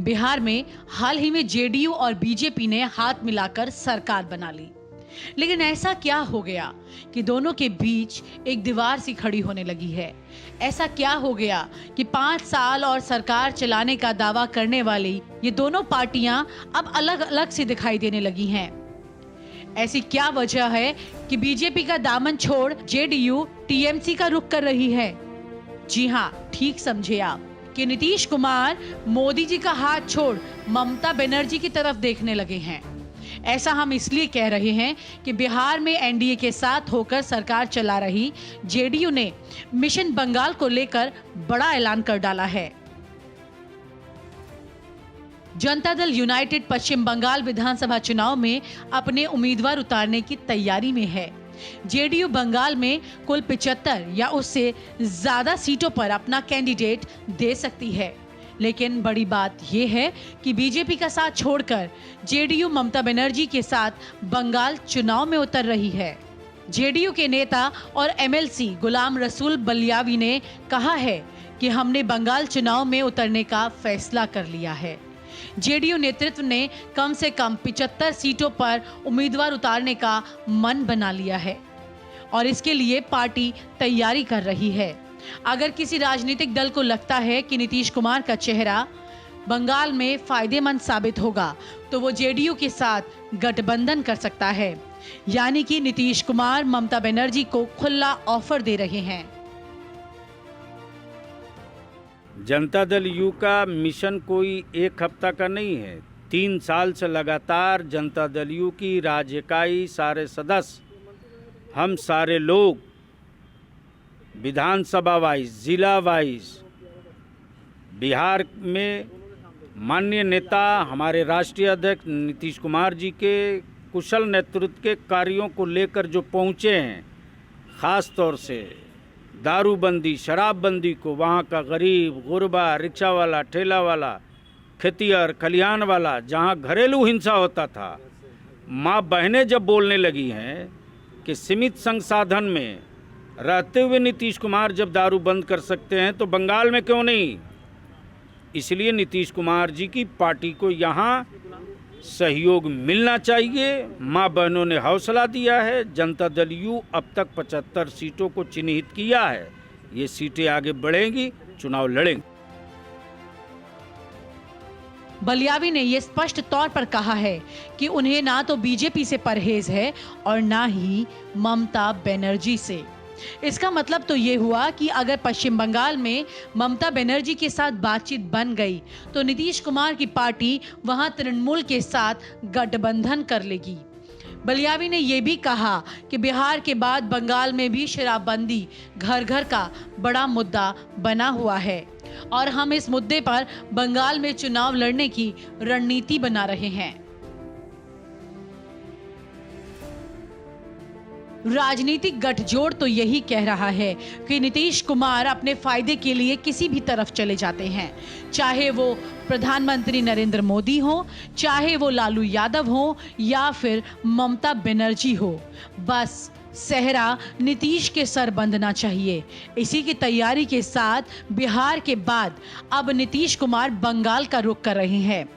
बिहार में हाल ही में जेडीयू और बीजेपी ने हाथ मिलाकर सरकार बना ली, लेकिन ऐसा क्या हो गया कि दोनों के बीच एक दीवार सी खड़ी होने लगी है। ऐसा क्या हो गया कि 5 साल और सरकार चलाने का दावा करने वाली ये दोनों पार्टियां अब अलग अलग सी दिखाई देने लगी हैं। ऐसी क्या वजह है कि बीजेपी का दामन छोड़ जेडीयू टीएमसी का रुख कर रही है? जी हाँ, ठीक समझे आप कि नीतीश कुमार मोदी जी का हाथ छोड़ ममता बनर्जी की तरफ देखने लगे हैं। ऐसा हम इसलिए कह रहे हैं कि बिहार में एनडीए के साथ होकर सरकार चला रही जेडीयू ने मिशन बंगाल को लेकर बड़ा ऐलान कर डाला है। जनता दल यूनाइटेड पश्चिम बंगाल विधानसभा चुनाव में अपने उम्मीदवार उतारने की तैयारी में है। जेडीयू बंगाल में कुल 75 या उससे ज्यादा सीटों पर अपना कैंडिडेट दे सकती है, लेकिन बड़ी बात यह है कि बीजेपी का साथ छोड़कर जेडीयू ममता बनर्जी के साथ बंगाल चुनाव में उतर रही है। जेडीयू के नेता और एमएलसी गुलाम रसूल बलियावी ने कहा है कि हमने बंगाल चुनाव में उतरने का फैसला कर लिया है। जेडीयू नेतृत्व ने कम से कम 75 सीटों पर उम्मीदवार उतारने का मन बना लिया है और इसके लिए पार्टी तैयारी कर रही है। अगर किसी राजनीतिक दल को लगता है कि नीतीश कुमार का चेहरा बंगाल में फायदेमंद साबित होगा तो वो जेडीयू के साथ गठबंधन कर सकता है, यानी कि नीतीश कुमार ममता बनर्जी को खुला ऑफर दे रहे हैं। जनता दल यू का मिशन कोई एक हफ्ता का नहीं है। 3 साल से लगातार जनता दल यू की राज्य इकाई, सारे सदस्य, हम सारे लोग विधानसभा वाइज, जिला वाइज बिहार में माननीय नेता हमारे राष्ट्रीय अध्यक्ष नीतीश कुमार जी के कुशल नेतृत्व के कार्यों को लेकर जो पहुँचे हैं, ख़ास तौर से दारूबंदी, शराबबंदी को वहाँ का गरीब, गुरबा, रिक्शा वाला, ठेला वाला, खेतिहर, खलिहान वाला, जहाँ घरेलू हिंसा होता था, माँ बहनें जब बोलने लगी हैं कि सीमित संसाधन में रहते हुए नीतीश कुमार जब दारू बंद कर सकते हैं तो बंगाल में क्यों नहीं। इसलिए नीतीश कुमार जी की पार्टी को यहाँ सहयोग मिलना चाहिए। माँ बहनों ने हौसला दिया है। जनता दल यू अब तक 75 सीटों को चिन्हित किया है। ये सीटें आगे बढ़ेंगी, चुनाव लड़ेंगे। बलियावी ने यह स्पष्ट तौर पर कहा है कि उन्हें ना तो बीजेपी से परहेज है और ना ही ममता बनर्जी से। इसका मतलब तो ये हुआ कि अगर पश्चिम बंगाल में ममता बनर्जी के साथ बातचीत बन गई तो नीतीश कुमार की पार्टी वहां तृणमूल के साथ गठबंधन कर लेगी। बलियावी ने यह भी कहा कि बिहार के बाद बंगाल में भी शराबबंदी घर घर का बड़ा मुद्दा बना हुआ है और हम इस मुद्दे पर बंगाल में चुनाव लड़ने की रणनीति बना रहे हैं। राजनीतिक गठजोड़ तो यही कह रहा है कि नीतीश कुमार अपने फायदे के लिए किसी भी तरफ चले जाते हैं, चाहे वो प्रधानमंत्री नरेंद्र मोदी हो, चाहे वो लालू यादव हो या फिर ममता बनर्जी हो, बस सेहरा नीतीश के सर बंधना चाहिए। इसी की तैयारी के साथ बिहार के बाद अब नीतीश कुमार बंगाल का रुख कर रहे हैं।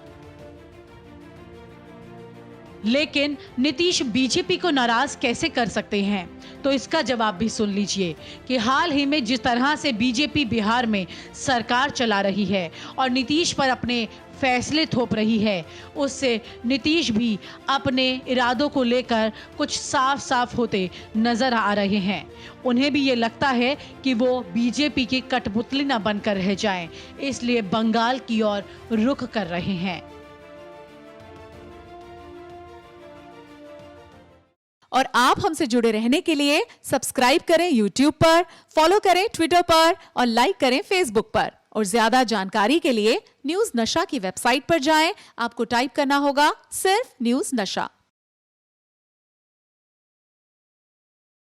लेकिन नीतीश बीजेपी को नाराज कैसे कर सकते हैं, तो इसका जवाब भी सुन लीजिए कि हाल ही में जिस तरह से बीजेपी बिहार में सरकार चला रही है और नीतीश पर अपने फैसले थोप रही है, उससे नीतीश भी अपने इरादों को लेकर कुछ साफ साफ होते नजर आ रहे हैं। उन्हें भी ये लगता है कि वो बीजेपी की कठपुतली न बनकर रह जाएं, इसलिए बंगाल की ओर रुख कर रहे हैं। और आप हमसे जुड़े रहने के लिए सब्सक्राइब करें YouTube पर, फॉलो करें Twitter पर और लाइक करें Facebook पर। और ज्यादा जानकारी के लिए न्यूज़ नशा की वेबसाइट पर जाएं। आपको टाइप करना होगा सिर्फ न्यूज़ नशा।